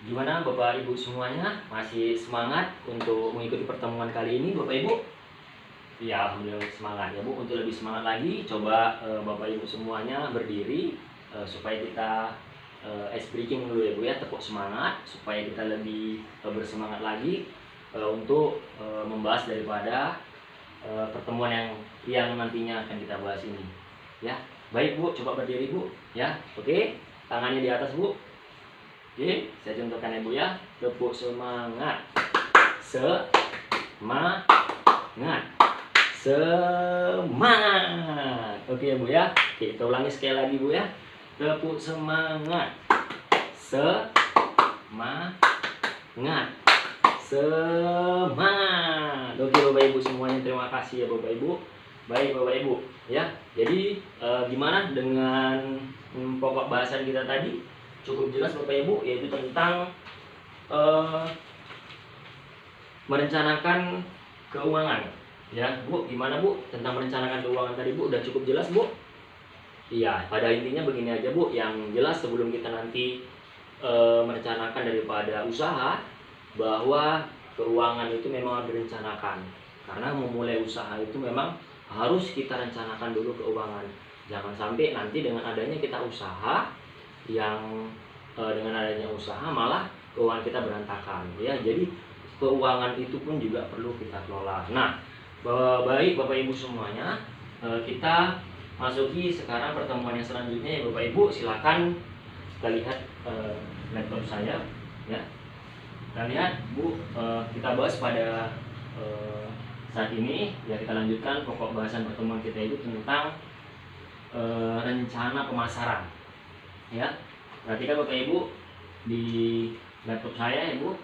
Gimana Bapak Ibu semuanya? Masih semangat untuk mengikuti pertemuan kali ini Bapak Ibu? Ya, alhamdulillah semangat ya Bu. Untuk lebih semangat lagi, coba Bapak Ibu semuanya berdiri supaya kita ice breaking dulu ya Bu ya, tepuk semangat supaya kita lebih bersemangat lagi untuk membahas daripada pertemuan yang nantinya akan kita bahas ini. Ya, baik Bu, coba berdiri Bu. Ya, oke. Tangannya di atas Bu. Oke, saya contohkan ya Bu ya. Tepuk semangat. Semangat. Semangat. Oke ya Bu ya. Oke, kita ulangi sekali lagi Bu ya. Tepuk semangat. Semangat. Semangat. Oke Bapak Ibu semuanya, terima kasih ya Bapak Ibu. Baik Bapak Ibu ya. Jadi gimana dengan pokok bahasan kita tadi? Cukup jelas Bapak Ibu, yaitu tentang merencanakan keuangan ya Bu. Gimana Bu tentang merencanakan keuangan tadi Bu? Udah cukup jelas Bu? Iya, pada intinya begini aja Bu, yang jelas sebelum kita nanti merencanakan daripada usaha, bahwa keuangan itu memang harus direncanakan. Karena memulai usaha itu memang harus kita rencanakan dulu keuangan. Jangan sampai nanti dengan adanya kita usaha, dengan adanya usaha malah keuangan kita berantakan ya. Jadi keuangan itu pun juga perlu kita kelola. Nah, baik Bapak Ibu semuanya, kita masuki sekarang pertemuan yang selanjutnya ya Bapak Ibu. Silakan kita lihat laptop saya ya. Kita lihat Bu, kita bahas pada saat ini ya. Kita lanjutkan pokok bahasan pertemuan kita itu tentang rencana pemasaran ya. Perhatikan Bapak Ibu di laptop saya ya Bu,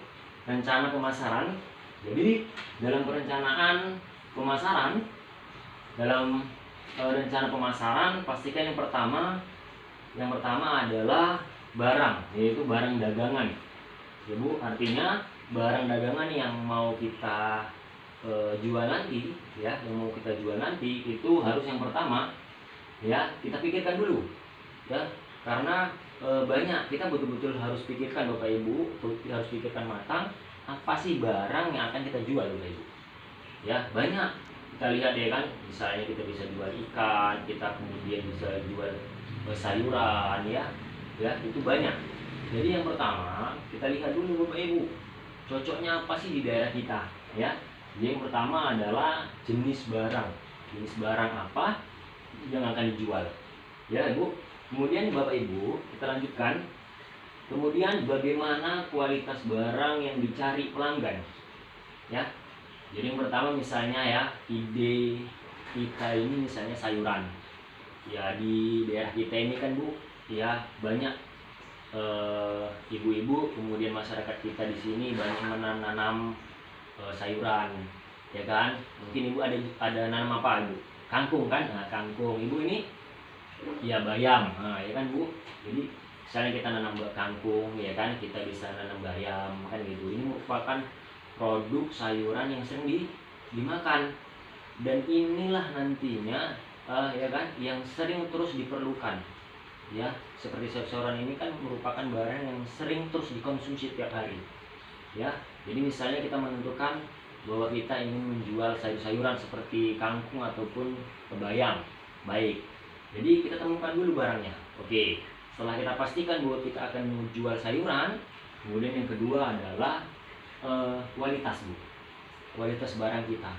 rencana pemasaran. Jadi dalam perencanaan pemasaran, dalam rencana pemasaran, pastikan yang pertama adalah barang, yaitu barang dagangan ya Bu. Artinya barang dagangan yang mau kita jual nanti ya, yang mau kita jual nanti itu harus yang pertama ya kita pikirkan dulu ya. Karena banyak, kita betul-betul harus pikirkan Bapak Ibu, harus pikirkan matang apa sih barang yang akan kita jual Bapak Ibu ya. Banyak kita lihat ya kan, misalnya kita bisa jual ikan, kita kemudian bisa jual sayuran ya, itu banyak. Jadi yang pertama kita lihat dulu Bapak Ibu, cocoknya apa sih di daerah kita ya. Jadi yang pertama adalah jenis barang apa yang akan dijual ya Bu. Kemudian Bapak Ibu kita lanjutkan, kemudian bagaimana kualitas barang yang dicari pelanggan ya. Jadi yang pertama misalnya ya, ide kita ini misalnya sayuran ya. Di daerah kita ini kan Bu ya, banyak ibu-ibu kemudian masyarakat kita di sini banyak menanam sayuran ya kan. Mungkin Ibu ada nanam apa Ibu? Kangkung kan. Nah, kangkung Ibu ini ya bayam, nah ya kan Bu. Jadi misalnya kita nanam kangkung ya kan, kita bisa nanam bayam kan gitu. Ini merupakan produk sayuran yang sering dimakan, dan inilah nantinya ya kan yang sering terus diperlukan ya. Seperti sayuran ini kan merupakan barang yang sering terus dikonsumsi tiap hari ya. Jadi misalnya kita menentukan bahwa kita ingin menjual sayur-sayuran seperti kangkung ataupun bayam, baik. Jadi kita temukan dulu barangnya. Oke, setelah kita pastikan bahwa kita akan menjual sayuran, kemudian yang kedua adalah kualitas Bu, kualitas barang kita.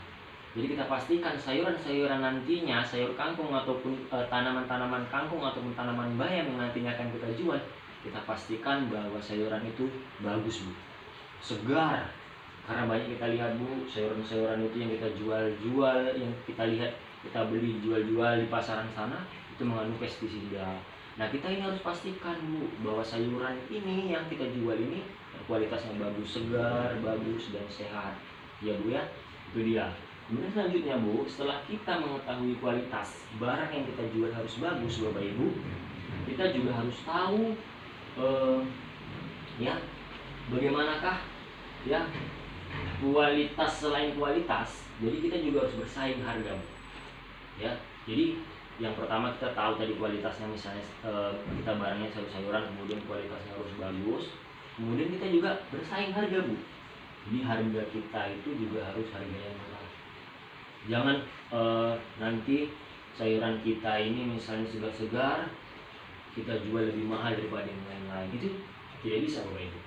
Jadi kita pastikan sayuran-sayuran nantinya, sayur kangkung ataupun tanaman-tanaman kangkung ataupun tanaman bayam yang nantinya akan kita jual, kita pastikan bahwa sayuran itu bagus Bu, segar. Karena banyak kita lihat Bu, sayuran-sayuran itu yang kita jual, yang kita lihat, kita beli jual-jual di pasaran sana, itu mengandung pestisida. Nah kita ini harus pastikan Bu bahwa sayuran ini yang kita jual ini kualitasnya bagus, segar, bagus dan sehat ya Bu ya. Itu dia. Kemudian selanjutnya Bu, setelah kita mengetahui kualitas barang yang kita jual harus bagus Bapak Ibu, kita juga harus tahu ya bagaimanakah ya kualitas. Selain kualitas, jadi kita juga harus bersaing harga Bu ya. Jadi yang pertama kita tahu tadi kualitasnya, misalnya kita barangnya sayur-sayuran, kemudian kualitasnya harus bagus. kemudian kita juga bersaing harga Bu. Jadi harga kita itu juga harus harga yang murah. Jangan nanti sayuran kita ini misalnya segar-segar kita jual lebih mahal daripada yang lain-lain, itu tidak bisa Bapak Ibu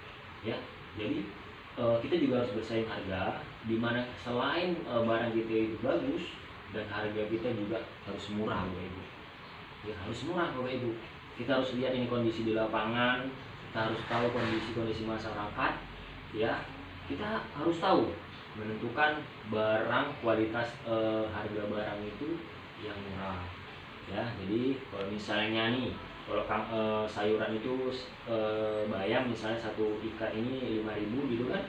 ya. Jadi kita juga harus bersaing harga, dimana selain barang kita itu bagus dan harga kita juga harus murah Bapak Ibu ya, harus murah Bapak Ibu. Kita harus lihat ini kondisi di lapangan, kita harus tahu kondisi masyarakat ya. Kita harus tahu menentukan barang kualitas harga barang itu yang murah ya. Jadi kalau misalnya nih, kalau sayuran itu bayam misalnya satu ikat ini 5.000 gitu kan,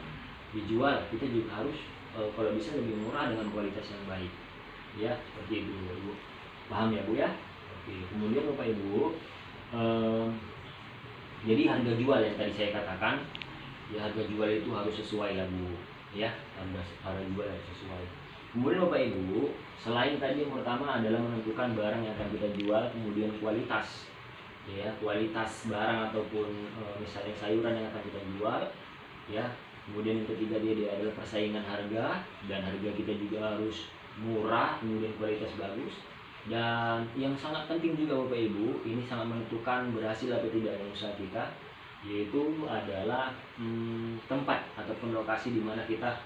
dijual, kita juga harus kalau bisa lebih murah dengan kualitas yang baik ya, seperti itu Bu. Paham ya Bu ya? Oke, kemudian Bapak Ibu, jadi harga jual yang tadi saya katakan ya, harga jual itu harus sesuai ya Bu ya, harga jual harus sesuai. Kemudian Bapak Ibu, selain tadi yang pertama adalah menentukan barang yang akan kita jual, kemudian kualitas ya, kualitas barang ataupun misalnya sayuran yang akan kita jual ya. Kemudian yang ketiga dia adalah persaingan harga, dan harga kita juga harus murah, kemudian kualitas bagus. Dan yang sangat penting juga Bapak Ibu, ini sangat menentukan berhasil atau tidaknya usaha kita, yaitu adalah tempat ataupun lokasi di mana kita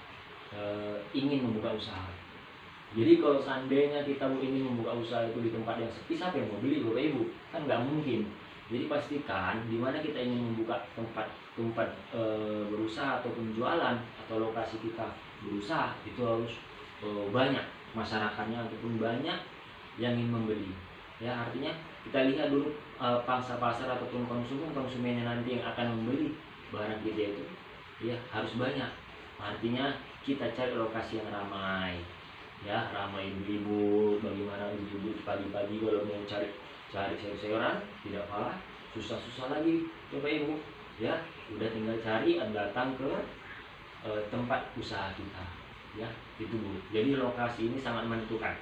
ingin membuka usaha. Jadi kalau seandainya kita ingin membuka usaha itu di tempat yang sepi, siapa yang mau beli Bapak Ibu? Kan nggak mungkin. Jadi pastikan di mana kita ingin membuka tempat berusaha ataupun jualan, atau lokasi kita berusaha, itu harus banyak masyarakatnya ataupun banyak yang ingin membeli. Ya, artinya kita lihat dulu pangsa pasar ataupun konsumennya nanti yang akan membeli barang kita itu ya harus banyak. Artinya kita cari lokasi yang ramai ya, ramai ibu-ibu. Bagaimana ibu-ibu pagi-pagi kalau mau cari sayur-sayuran, tidak apa susah-susah lagi Bapak Ibu ya, udah tinggal cari, datang ke tempat usaha kita ya, itu Bu. Jadi lokasi ini sangat menentukan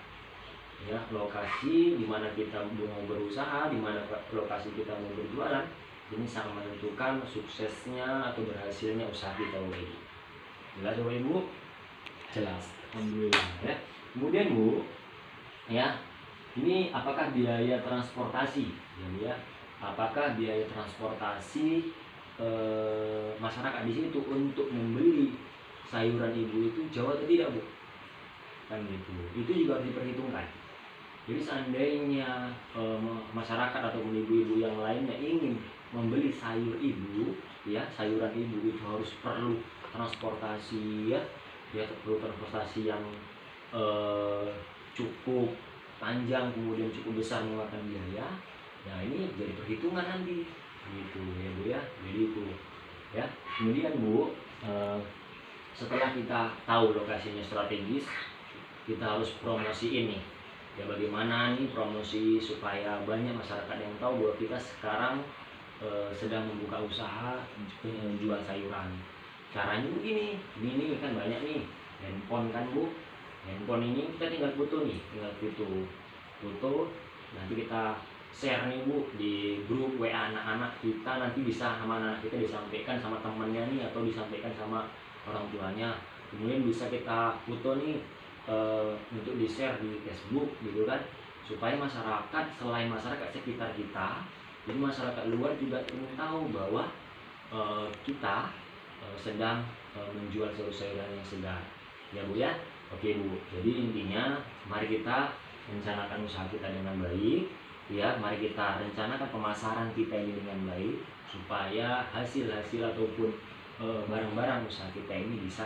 ya, lokasi di mana kita mau berusaha, di mana lokasi kita mau berjualan, ini sangat menentukan suksesnya atau berhasilnya usaha kita Bapak Ibu. Jelas Bapak Ibu? Jelas, alhamdulillah ya. Kemudian Bu ya, ini apakah biaya transportasi ya, apakah biaya transportasi masyarakat di situ untuk membeli sayuran Ibu itu jauh atau tidak Bu? Kan gitu, itu juga harus diperhitungkan. Jadi seandainya masyarakat ataupun ibu-ibu yang lainnya ingin membeli sayur Ibu ya, sayuran Ibu itu harus perlu transportasi ya, perlu transportasi yang cukup panjang, kemudian cukup besar memakan biaya. Nah ini jadi perhitungan nanti gitu ya Bu ya. Jadi itu ya. Kemudian Bu, setelah kita tahu lokasinya strategis, kita harus promosi ini ya. Bagaimana nih promosi supaya banyak masyarakat yang tahu bahwa kita sekarang sedang membuka usaha jual sayuran. Caranya begini, ini kan banyak nih handphone kan Bu. Handphone ini kita tinggal foto nih, foto, nanti kita share nih Bu di grup WA anak-anak kita, nanti bisa sama anak kita disampaikan sama temannya nih, atau disampaikan sama orang tuanya. Kemudian bisa kita foto nih untuk di share di Facebook gitu kan, supaya masyarakat, selain masyarakat sekitar kita, jadi masyarakat luar juga ingin tahu bahwa kita sedang menjual sayur-sayuran yang segar ya Bu ya. Oke Bu, jadi intinya mari kita rencanakan usaha kita dengan baik ya, mari kita rencanakan pemasaran kita ini dengan baik, supaya hasil-hasil ataupun barang-barang usaha kita ini bisa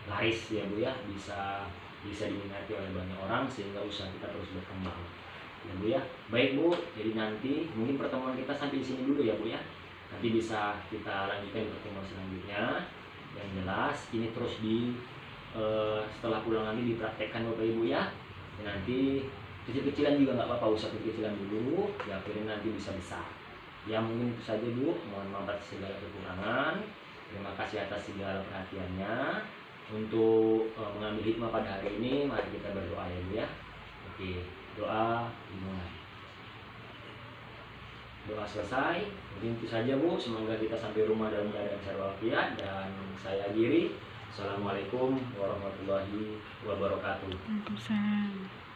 laris ya Bu ya, bisa diminati oleh banyak orang, sehingga usaha kita terus berkembang ya Bu ya. Baik Bu, jadi nanti mungkin pertemuan kita sampai di sini dulu ya Bu ya, nanti bisa kita lanjutkan di pertemuan selanjutnya. Yang jelas ini terus setelah pulang nanti dipraktekkan Bapak Ibu ya. Nanti kecil-kecilan juga nggak apa-apa, usaha kecil-kecilan dulu ya, akhirnya nanti bisa besar ya. Mungkin itu saja Bu, mohon maaf atas segala kekurangan. Terima kasih atas segala perhatiannya. Untuk mengambil hikmah pada hari ini, mari kita berdoa ya Bu ya. Oke, doa dimulai. doa selesai. Mungkin itu saja Bu, semoga kita sampai rumah dalam keadaan sehat walafiat. Dan saya akhiri. Assalamualaikum warahmatullahi wabarakatuh. Waalaikumsalam.